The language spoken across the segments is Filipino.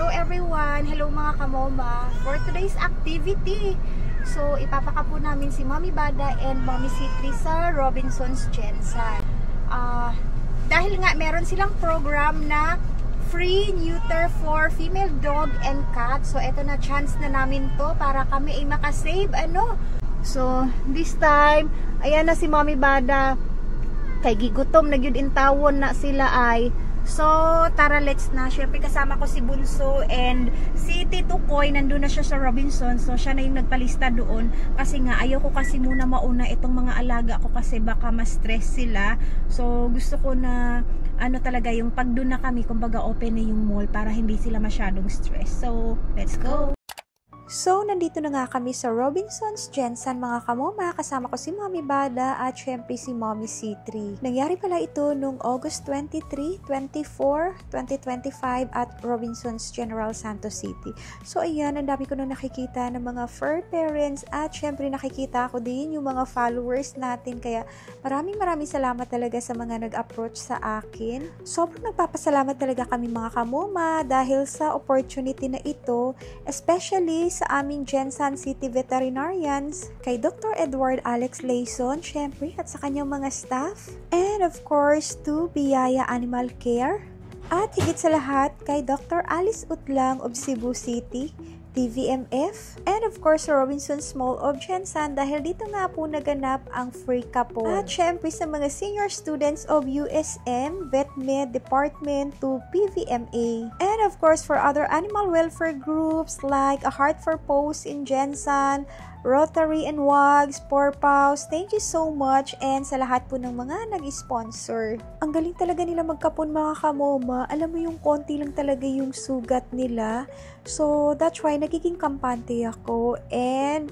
Hello everyone! Hello mga kamoma! For today's activity, so ipapaka po namin si Mommy Bada and Mommy Citri sa Robinson's Jensen. Dahil nga meron silang program na free neuter for female dog and cat. So eto na, chance na namin to para kami ay makasave So this time, ayan na si Mommy Bada. Kay gigutom, nagyud-intawon na sila ay. So, tara, let's na. Siyempre, kasama ko si Bunso and si Tito Koy. Nandun na siya sa Robinson. So, siya na yung nagpalista doon. Kasi nga, ayaw ko kasi muna mauna itong mga alaga ko kasi baka ma-stress sila. So, gusto ko na, talaga, yung pag doon na kami, kumbaga open na yung mall para hindi sila masyadong stress. So, let's go! So, nandito na nga kami sa Robinson's Jensen mga kamoma. Kasama ko si Mommy Bada at syempre si Mommy Citri. Nangyari pala ito noong August 23, 24, 2025 at Robinson's General Santos City. So, ayan, ang dami ko nung nakikita ng mga fur parents at syempre nakikita ko din yung mga followers natin. Kaya maraming salamat talaga sa mga nag-approach sa akin. Sobrang nagpapasalamat talaga kami mga kamoma dahil sa opportunity na ito, especially sa aming Jensen City veterinarians, kay Dr. Edward Alex Layson, syempre, at sa kanyang mga staff, and of course, to Biyaya Animal Care, at higit sa lahat, kay Dr. Alice Utlang of Cebu City, TVMF, and of course, Robinson Small of Jensen dahil dito nga po naganap ang free kapon. At syempre sa mga senior students of USM, VetMed Department to PVMA. And of course, for other animal welfare groups like A Heart for Paws in Jensen, Rotary and WAGs, Porpaws, thank you so much, and sa lahat po ng mga nag-sponsor. Ang galing talaga nila magkapon mga kamoma, alam mo yung konti lang talaga yung sugat nila, so that's why nagiging kampante ako, and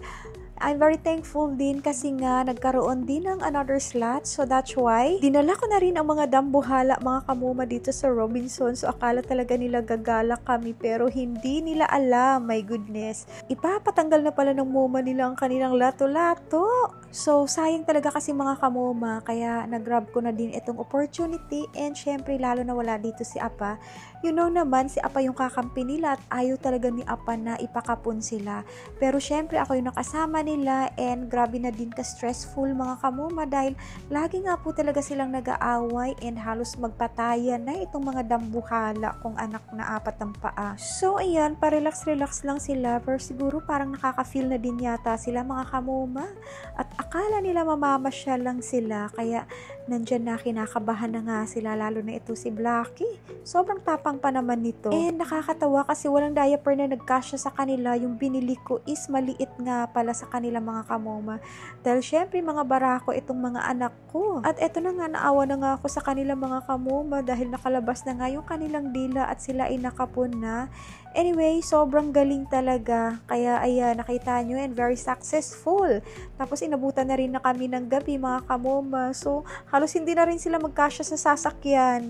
I'm very thankful din kasi nga nagkaroon din ng another slot. So that's why dinala ko na rin ang mga dambuhala mga kamoma dito sa Robinson. So akala talaga nila gagala kami pero hindi nila alam. My goodness. Ipapatanggal na pala ng moma nila ang kanilang lato-lato. So sayang talaga kasi mga kamoma. Kaya nag-grab ko na din itong opportunity. And syempre lalo na wala dito si Apa. You know naman si Apa yung kakampi nila at ayaw talaga ni Apa na ipakapon sila. Pero syempre ako yung nakasama nila and grabe na din ka-stressful mga kamoma dahil lagi nga po talaga silang nag-aaway and halos magpatayan na itong mga dambuhala kung anak na apat ang paa. So ayan, pa-relax-relax lang sila pero siguro parang nakaka-feel na din yata sila mga kamoma at akala nila mamamasyal lang sila kaya nandyan na kinakabahan na nga sila lalo na ito si Blackie. Sobrang tapang pa naman nito. And nakakatawa kasi walang diaper na nagkasya sa kanila. Yung binili ko is maliit nga pala sa kanila mga kamoma. Dahil syempre mga barako itong mga anak ko. At eto na nga, naawa na nga ako sa kanila mga kamoma dahil nakalabas na nga yung kanilang dila at sila ay nakapon na. Anyway, sobrang galing talaga. Kaya ayan, nakita nyo and very successful. Tapos inabutan na rin na kami ng gabi mga kamoma. So, halos hindi na rin sila magkasya sa sasakyan.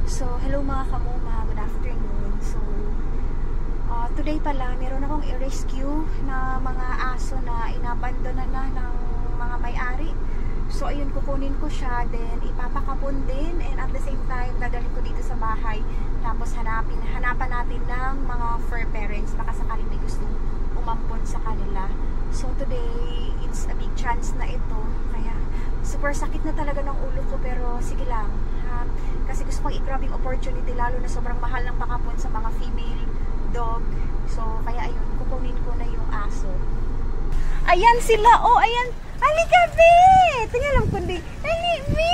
So, hello mga kamoma. Good afternoon. So, today pala, meron akong i-rescue na mga aso na inabandona na ng mga may-ari. So, ayun, kukunin ko siya, then ipapakapon din, and at the same time, dadalhin ko dito sa bahay. Tapos, hanapan natin ng mga fur parents, baka sakaling may gustong umampon sa kanila. So, today, it's a big chance na ito. Kaya, super sakit na talaga ng ulo ko, pero sige lang. Kasi gusto kong i-grab yung opportunity, lalo na sobrang mahal ng pakapon sa mga female dog. So, kaya ayun, kukunin ko na yung aso. Ayan sila! Oh, ayan! Halika, be! Tingnan lang kundi. Dali, be!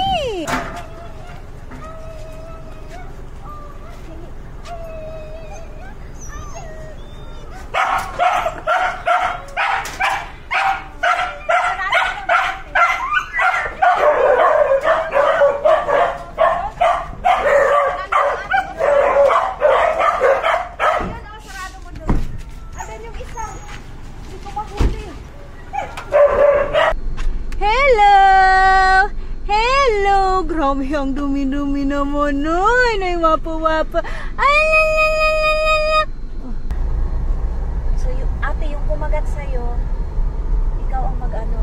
Grabe ang dumi-dumi naman nun. Ay, wapa-wapa. Ay, lalalala. So, yung ate, yung kumagat sa'yo, ikaw ang mag-ano.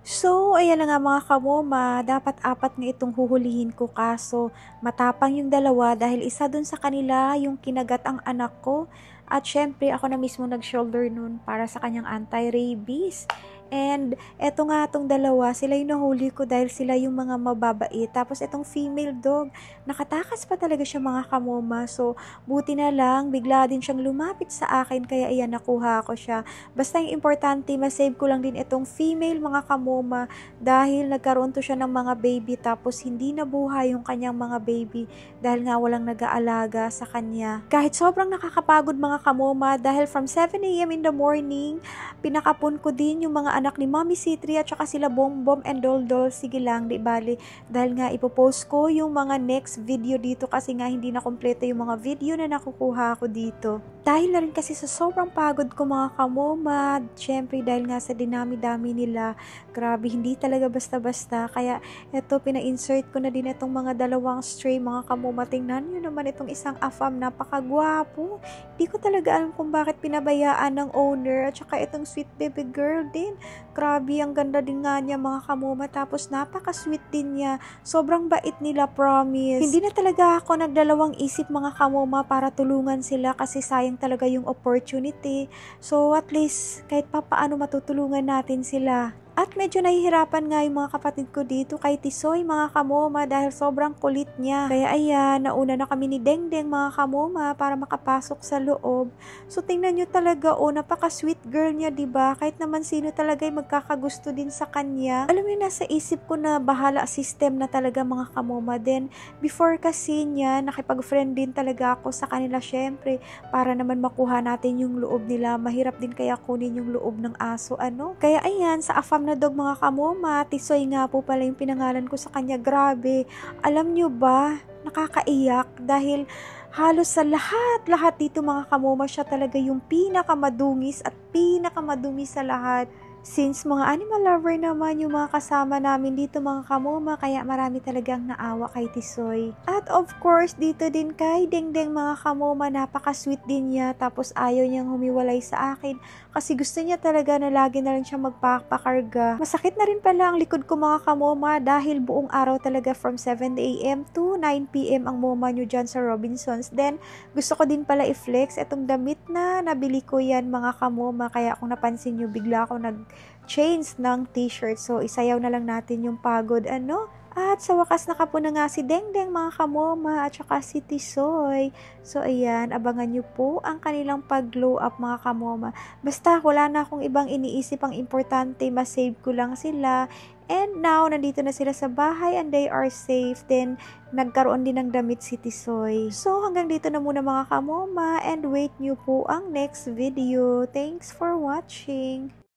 So, ayan na nga mga kamoma, dapat 4 nga itong huhulihin ko kaso matapang yung dalawa dahil isa dun sa kanila yung kinagat ang anak ko. At syempre ako na mismo nag-shoulder nun para sa kanyang anti-rabies. And eto nga itong dalawa, sila yung nahuli ko dahil sila yung mga mababait. Tapos itong female dog, nakatakas pa talaga siya mga kamoma. So buti na lang, bigla din siyang lumapit sa akin kaya ayan nakuha ko siya. Basta yung importante, masave ko lang din itong female mga kamoma dahil nagkaroon to siya ng mga baby tapos hindi nabuhay yung kanyang mga baby dahil nga walang nag-aalaga sa kanya. Kahit sobrang nakakapagod mga kamoma dahil from 7 AM in the morning, pinakapon ko din yung mga anak ni Mommy C3 at saka sila Bombom and Doldol. Sige lang, di bali. Dahil nga ipopost ko yung mga next video dito kasi nga hindi na kompleto yung mga video na nakukuha ko dito. Dahil na rin kasi sa sobrang pagod ko mga kamoma, syempre dahil nga sa dinami-dami nila, grabe hindi talaga basta-basta. Kaya eto, pina-insert ko na din itong mga dalawang stray mga kamoma. Tingnan nyo naman itong isang afam, napakagwapo. Hindi ko talaga alam kung bakit pinabayaan ng owner at saka itong sweet baby girl din. Grabe, ang ganda din nga niya mga kamoma. Tapos napaka-sweet din niya. Sobrang bait nila, promise. Hindi na talaga ako nagdalawang isip mga kamoma para tulungan sila kasi sayang talaga yung opportunity. So at least kahit papaano matutulungan natin sila. At medyo nahihirapan nga yung mga kapatid ko dito kay Tisoy mga kamoma dahil sobrang kulit niya. Kaya ayan, nauna na kami ni Dengdeng mga kamoma para makapasok sa loob. So tingnan nyo talaga, napaka-sweet girl niya, diba? Kahit naman sino talaga ay magkakagusto din sa kanya. Alam mo, nasa isip ko na bahala system na talaga mga kamoma. Then, before kasi niya, nakipag-friend din talaga ako sa kanila syempre para naman makuha natin yung loob nila. Mahirap din kaya kunin yung loob ng aso, ano? Kaya ayan, sa afam na dog mga kamoma, Tisoy nga po pala yung pinangalan ko sa kanya. Grabe, alam nyo ba, nakakaiyak dahil halos sa lahat dito mga kamoma, siya talaga yung pinakamadungis at pinakamadumi sa lahat. Since mga animal lover naman yung mga kasama namin dito mga kamoma, kaya marami talagang naawa kay Tisoy. At of course, dito din kay Dengdeng mga kamoma, napaka-sweet din niya. Tapos ayaw niyang humiwalay sa akin kasi gusto niya talaga na lagi na rin siya magpapakarga. Masakit na rin pala ang likod ko mga kamoma dahil buong araw talaga from 7 AM to 9 PM ang moma nyo dyan sa Robinsons. Then, gusto ko din pala i-flex itong damit na nabili ko yan mga kamoma. Kaya kung napansin nyo, bigla ako nag-change ng t-shirt. So, isayaw na lang natin yung pagod, ano? At sa wakas nakapuna nga si Dengdeng mga kamoma at saka si Tisoy. So ayan, abangan nyo po ang kanilang pag-glow up mga kamoma. Basta wala na akong ibang iniisip, ang importante, masave ko lang sila. And now, nandito na sila sa bahay and they are safe. Then, nagkaroon din ng damit si Tisoy. So, hanggang dito na muna mga kamoma and wait nyo po ang next video. Thanks for watching!